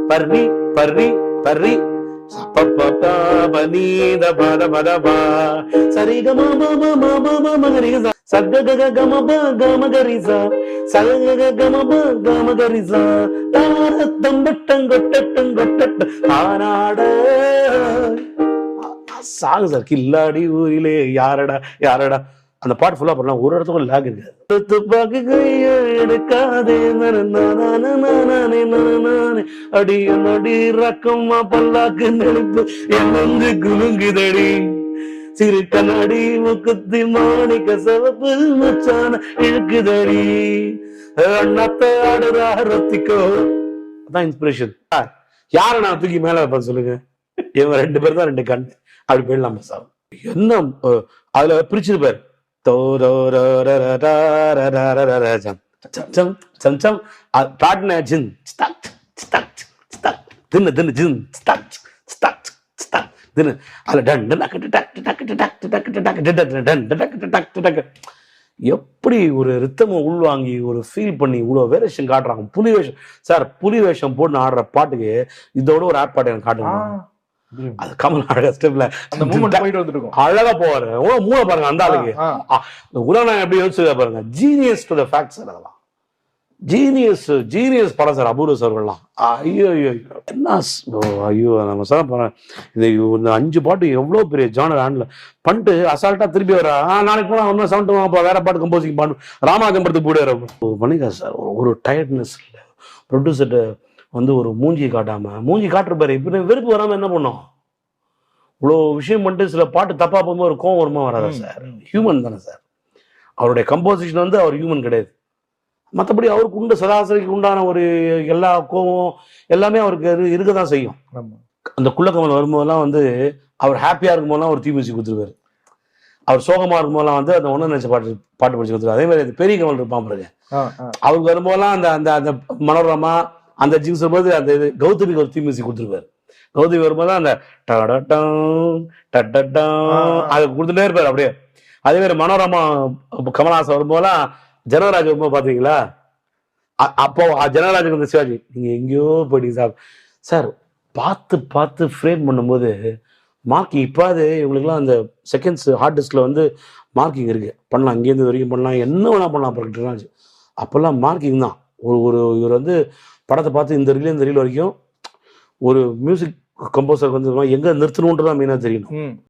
Berry berry berry சரி கம மகரிசா சக கம கமகரிசா சக கம கமகரிசா தாரத்தம்பட்டங்கொட்டட்டங்கொட்டட்ட ஆனாட சாகு சார். கில்லாடி ஊரிலே யாரடா யாரடா அந்த பாட்டு ஃபுல்லா பண்ணலாம். ஒரு இடத்துல லேக் இருக்கு. துப்பாக்கி கைய எடுக்காதே அடிய நடி ரக்கம்மா பல்லாக்கு நெளிப்பு என்னந்து குலுங்குதடி சிறு கண்ணாடி முக்குத்தி மாணிக்க சிவப்பு மச்சான இழுக்குதடி அண்ணாத்த ஆடுறா ரத்திக்கோ. அதான் இன்ஸ்பிரேஷன். யார நான் தூக்கி மேல வைப்பேன் சொல்லுங்க? இவங்க 2 பேர் தான் 2 கண். அப்படி போயிடலாம் சார். என்ன அதுல பிரிச்சிருப்பாரு. எப்படி ஒரு ரித்தம உள்வாங்கி ஒரு ஃபீல் பண்ணி இவ்வளவு வேரியேஷன் காட்டுறாங்க. புலி வேஷம் சார், புலி வேஷம் போட்டு ஆடுற பாட்டுக்கு இதோட ஒரு ஆட் பாட்டு எனக்கு காட்டுங்க. அது கமல் அழகா ஸ்டெப்ல அந்த மூமெண்ட் போயிட்டு வந்துருக்கும். அழகா போவாரு. மூளை பாருங்க அந்த ஆளுக்கு. உலகம் எப்படி யோசிச்சு பாருங்க. Genius to the fact sir. அதெல்லாம் ஜீனியஸ் படம் சார். அபூர்வ சார்லாம் ஐயோ ஐயோ என்ன ஐயோ நம்ம சார் இந்த 5 பாட்டு எவ்வளவு பெரிய ஜானர் ஹேண்ட்ல பண்ணிட்டு அசால்ட்டா திருப்பி வர நாளைக்கு போனா ஒன்னும் சவுண்ட் வாங்க வேற பாட்டு கம்போசிங் பண்ணு ராமாஜம் படத்துக்கு போயிடுற பண்ணிக்கா சார். ஒரு டயர்ட்னஸ் இல்லை. ப்ரொடியூசர்ட்ட வந்து ஒரு மூஞ்சி காட்டாம மூஞ்சி காட்டுறப்பாரு. இப்ப வெறுப்பு வராம என்ன பண்ணோம்? இவ்வளோ விஷயம் பண்ணிட்டு சில பாட்டு தப்பா போகும்போது ஒரு கோவம் வருமா வராதா சார்? ஹியூமன் தானே சார். அவருடைய கம்போசிஷன் வந்து அவர் ஹியூமன் கிடையாது. மற்றபடி அவருக்கு உண்டு சராசரிக்கு உண்டான ஒரு எல்லா கோவம் எல்லாமே அவருக்கு இருக்கதான் செய்யும். அந்த குள்ளக்கமல் வரும்போதெல்லாம் வந்து அவர் ஹாப்பியா இருக்கும் போதெல்லாம் ஒரு தீ மியூசிக் கொடுத்துருவாரு. அவர் சோகமா இருக்கும் போதெல்லாம் வந்து அந்த ஒன்னு நினைச்ச பாட்டு படிச்சு கொடுத்துருவாரு. அதே மாதிரி பெரிய கமல் இருப்பான் பாருங்க. அவருக்கு வரும்போதெல்லாம் அந்த அந்த அந்த மனோரமா அந்த ஜிங்ஸ் வரும்போது அந்த கௌதமிக்கு ஒரு தீ மியூசிக் கொடுத்துருவாரு. கௌதமி வரும்போது அந்த அதை கொடுத்துட்டே இருப்பாரு அப்படியே. அதே மாதிரி மனோரமா கமல்ஹாசன் வரும்போதெல்லாம் ஜனகராஜ் வரும்போது பாத்தீங்களா? அப்போ ஜனகராஜுக்கு வந்து சிவாஜி நீங்க எங்கேயோ போயிட்டீங்க சார். சார் பார்த்து பார்த்து ஃப்ரேம் பண்ணும்போது மார்க்கிங் இப்போ அது இவங்களுக்குலாம் அந்த செகண்ட்ஸ் ஹார்ட் டிஸ்கில் வந்து மார்க்கிங் இருக்கு. பண்ணலாம், இங்கேருந்து வரைக்கும் பண்ணலாம், என்ன வேணா பண்ணலாம். டெக்னாலஜி அப்போல்லாம் மார்க்கிங் தான். ஒரு இவர் வந்து படத்தை பார்த்து இந்த ரீல் வரைக்கும் ஒரு மியூசிக் கம்போசருக்கு வந்து எங்க நிறுத்தணுன்றதான் மெயினாக தெரியணும்.